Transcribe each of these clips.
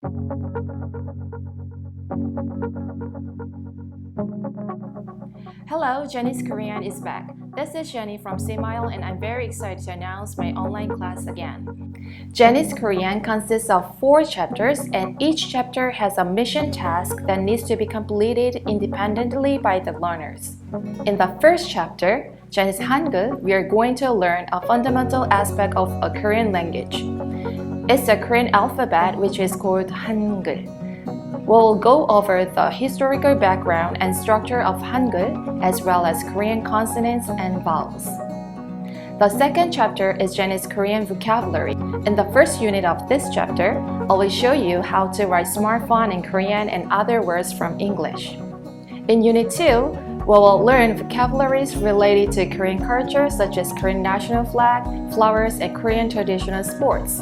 Hello, Jenny's Korean is back. This is Jenny from Simile and I'm very excited to announce my online class again. Jenny's Korean consists of 4 chapters and each chapter has a mission task that needs to be completed independently by the learners. In the first chapter, Jenny's Hangeul, we are going to learn a fundamental aspect of a Korean language. It's a Korean alphabet which is called Hangeul. We'll go over the historical background and structure of Hangeul as well as Korean consonants and vowels. The second chapter is Jenny's Korean vocabulary. In the first unit of this chapter, I will show you how to write smart font in Korean and other words from English. In Unit 2, we will learn vocabularies related to Korean culture such as Korean national flag, flowers, and Korean traditional sports.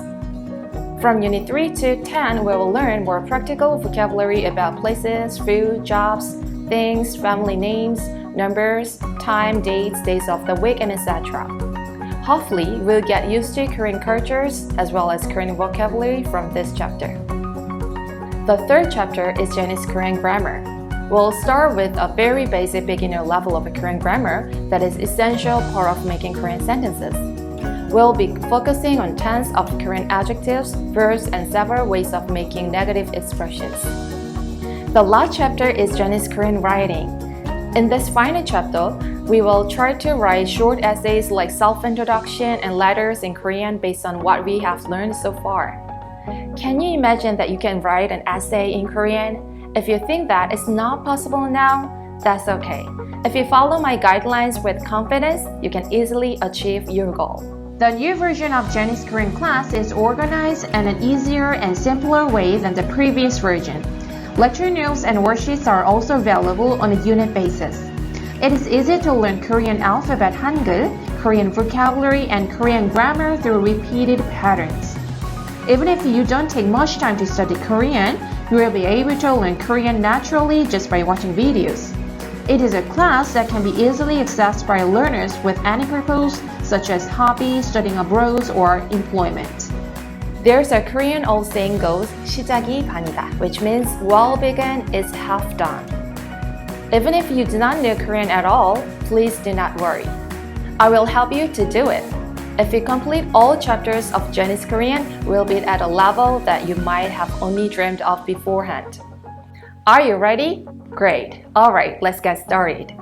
From Unit 3 to 10, we will learn more practical vocabulary about places, food, jobs, things, family names, numbers, time, dates, days of the week, and etc. Hopefully, we'll get used to Korean cultures as well as Korean vocabulary from this chapter. The third chapter is Jenny's Korean grammar. We'll start with a very basic beginner level of a Korean grammar that is essential part of making Korean sentences. We'll be focusing on tense of Korean adjectives, verbs, and several ways of making negative expressions. The last chapter is Jenny's Korean writing. In this final chapter, we will try to write short essays like self-introduction and letters in Korean based on what we have learned so far. Can you imagine that you can write an essay in Korean? If you think that it's not possible now, that's okay. If you follow my guidelines with confidence, you can easily achieve your goal. The new version of Jenny's Korean class is organized in an easier and simpler way than the previous version. Lecture notes and worksheets are also available on a unit basis. It is easy to learn Korean alphabet Hangeul, Korean vocabulary, and Korean grammar through repeated patterns. Even if you don't take much time to study Korean, you will be able to learn Korean naturally just by watching videos. It is a class that can be easily accessed by learners with any purpose, such as hobby, studying abroad, or employment. There's a Korean old saying goes, 시작이 반이다, which means well begun is half done. Even if you do not know Korean at all, please do not worry. I will help you to do it. If you complete all chapters of Jenny's Korean, we'll be at a level that you might have only dreamed of beforehand. Are you ready? Great. Alright, let's get started.